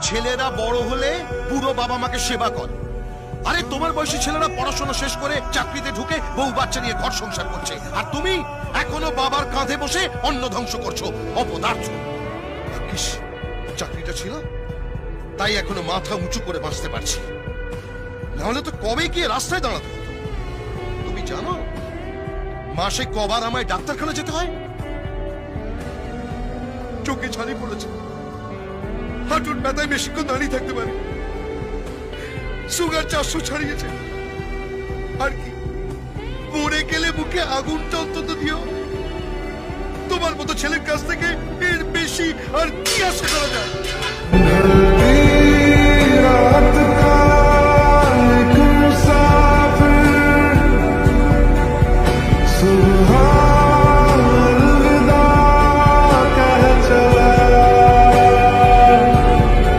ছেলেরা বড় হলে পুরো বাবা মাকে সেবা করে। আরে তোমার বয়সী ছেলেরা পড়াশোনা শেষ করে চাকরিতে ঢুকে বউ বাচ্চা নিয়ে ঘর সংসার করছে, আর তুমি এখনো বাবার কাঁধে বসে অন্ন ধ্বংস করছো। অপদার্থ। ভাগ্যিস চাকরিটা ছিল, তাই এখনো মাথা উঁচু করে বাঁচতে পারছি, নাহলে তো কবে গিয়ে রাস্তায় দাঁড়াতে হতো। তুমি জানো মাসে কবার আমায় ডাক্তারখানা যেতে হয়? চোখে ছানি পড়েছে, হাঁটুর ব্যথায় বেশিক্ষণ দাঁড়িয়ে থাকতে পারি, সুগার 400 ছাড়িয়েছে। আর কি, মরে গেলে মুখে আগুনটা অন্তত দিও। তোমার মতো ছেলের কাছ থেকে এর বেশি আর কি আশা করা যায়?